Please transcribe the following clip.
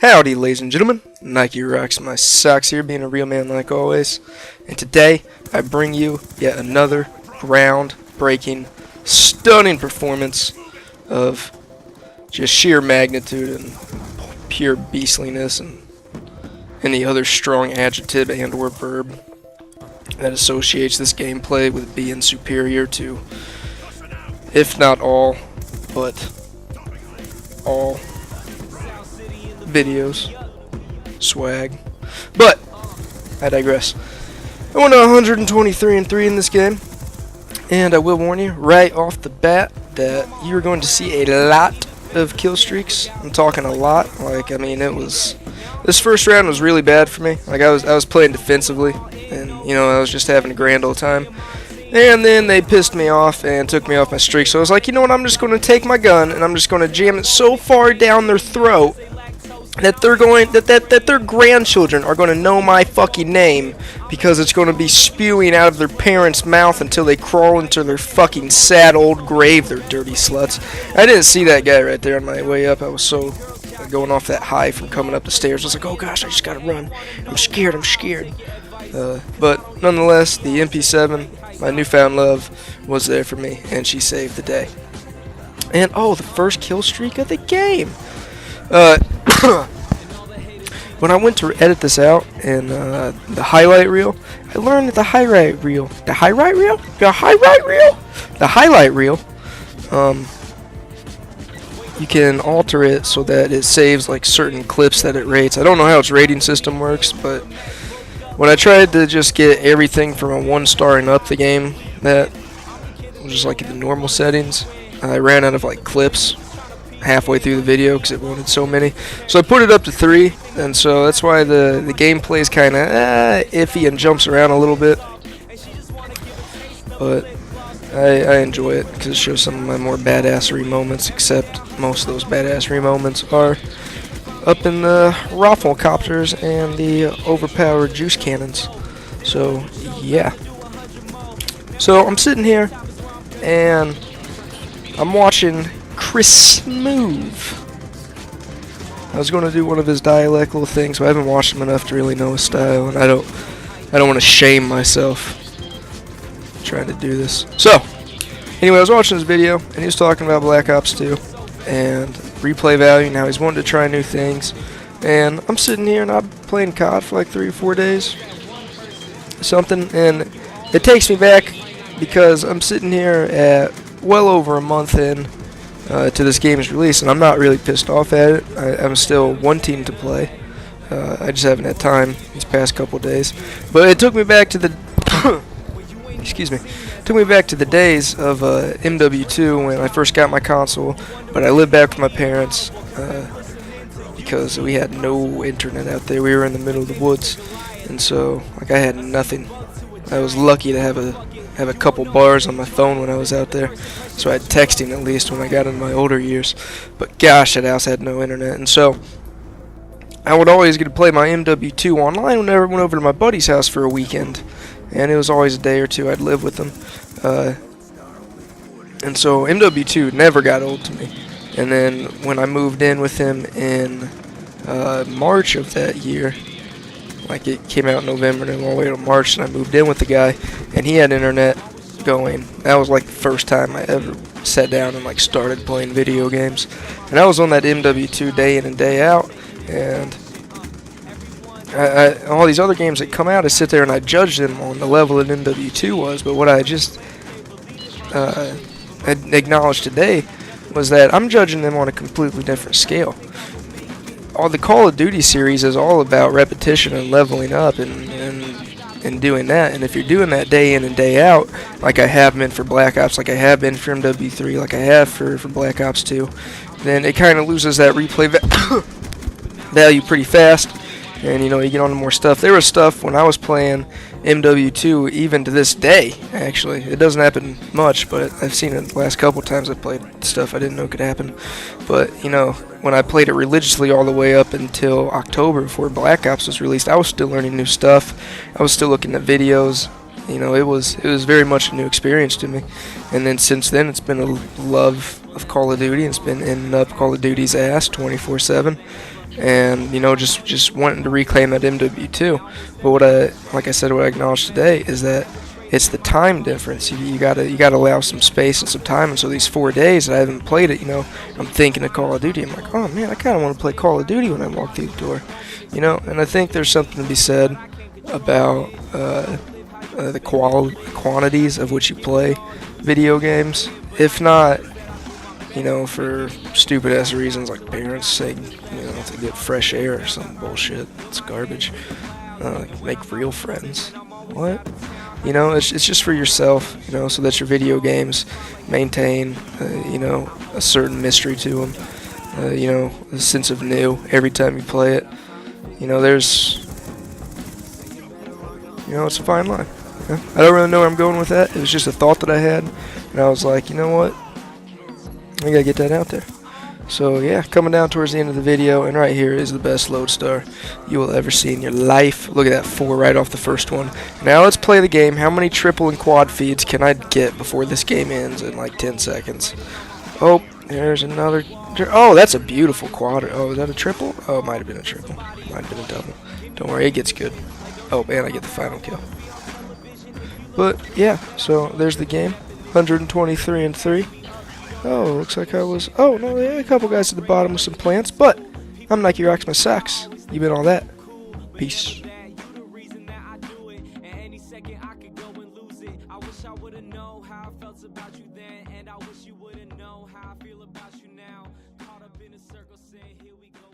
Howdy, ladies and gentlemen. Nike rocks my socks here, being a real man like always. And today, I bring you yet another ground-breaking, stunning performance of just sheer magnitude and pure beastliness and any other strong adjective and or verb that associates this gameplay with being superior to, if not all, but all videos, swag. But I digress. I went 123-3 in this game, and I will warn you right off the bat that you're going to see a lot of kill streaks. I'm talking a lot. Like, I mean, this first round was really bad for me. Like, I was playing defensively, and I was just having a grand old time. And then they pissed me off and took me off my streak. So I was like, you know what? I'm just going to take my gun and I'm just going to jam it so far down their throat that their grandchildren are going to know my fucking name, because it's going to be spewing out of their parents' mouth until they crawl into their fucking sad old grave, their dirty sluts. I didn't see that guy right there on my way up. I was so going off that high from coming up the stairs. I was like, oh gosh, I just gotta run. I'm scared. But nonetheless, the MP7, my newfound love, was there for me, and she saved the day. And oh, the first kill streak of the game. When I went to edit this out in the highlight reel, I learned that the highlight reel, you can alter it so that it saves like certain clips that it rates. I don't know how its rating system works, but when I tried to just get everything from a 1-star and up the game, that was just like in the normal settings, I ran out of like clips halfway through the video because it wanted so many. So I put it up to 3, and so that's why the gameplay is kind of iffy and jumps around a little bit. But I enjoy it because it shows some of my more badassery moments, except most of those badassery moments are up in the rafflecopters and the overpowered juice cannons. So yeah. So I'm sitting here and I'm watching Chris Smooth. I was going to do one of his dialect little things, but I haven't watched him enough to really know his style, and I don't want to shame myself trying to do this. So, anyway, I was watching this video, and he was talking about Black Ops 2 and replay value, and how he's wanting to try new things. And I'm sitting here, and I'm playing CoD for like 3 or 4 days, something, and it takes me back because I'm sitting here at well over a month in to this game's release, and I'm not really pissed off at it. I'm still wanting to play. I just haven't had time these past couple days. But it took me back to the excuse me. Took me back to the days of MW2 when I first got my console. But I lived back with my parents because we had no internet out there. We were in the middle of the woods, and so like I had nothing. I was lucky to have a couple bars on my phone when I was out there, so I had texting at least when I got into my older years. But gosh, that house had no internet, and so I would always get to play my MW2 online whenever I went over to my buddy's house for a weekend, and it was always a day or two I'd live with him. And so MW2 never got old to me. And then when I moved in with him in March of that year, like it came out in November and all the way to March, and I moved in with the guy, and he had internet going. That was like the first time I ever sat down and like started playing video games. And I was on that MW2 day in and day out, and all these other games that come out, I sit there and I judge them on the level that MW2 was. But what I just acknowledged today was that I'm judging them on a completely different scale. All the Call of Duty series is all about repetition and leveling up and doing that. And if you're doing that day in and day out, like I have been for Black Ops, like I have been for MW3, like I have for Black Ops 2, then it kind of loses that replay value pretty fast. And you get on to more stuff. There was stuff when I was playing MW2, even to this day, actually. It doesn't happen much, but I've seen it the last couple times I played stuff I didn't know could happen. But, when I played it religiously all the way up until October before Black Ops was released, I was still learning new stuff. I was still looking at videos. It was very much a new experience to me. And then since then, it's been a love of Call of Duty. It's been in up Call of Duty's ass 24/7. and just wanting to reclaim that MW2. But like I said, what I acknowledged today is that it's the time difference. You gotta allow some space and some time. And so these 4 days that I haven't played it, I'm thinking of Call of Duty. I'm like, oh man, I kind of want to play Call of Duty when I walk through the door, And I think there's something to be said about the quantities of which you play video games. If not, for stupid ass reasons like parents saying, to get fresh air or some bullshit. It's garbage. Make real friends. What? It's just for yourself, so that your video games maintain, a certain mystery to them, a sense of new every time you play it. It's a fine line. I don't really know where I'm going with that. It was just a thought that I had, and I was like, you know what? I gotta get that out there. So yeah, coming down towards the end of the video, and right here is the best lodestar you will ever see in your life. Look at that, 4 right off the first one. Now let's play the game. How many triple and quad feeds can I get before this game ends in like 10 seconds? Oh, there's another. Oh, that's a beautiful quad. Oh, is that a triple? Oh, it might have been a triple. Might have been a double. Don't worry, it gets good. Oh, man, I get the final kill. But yeah, so there's the game. 123-3. Oh, looks like I was. Oh, no, there are a couple guys at the bottom with some plants, but I'm Nike Rocks my socks. You been all that. Peace. About you then, and I wish you would've known how I feel about you now. Caught up in a circle saying, here we go.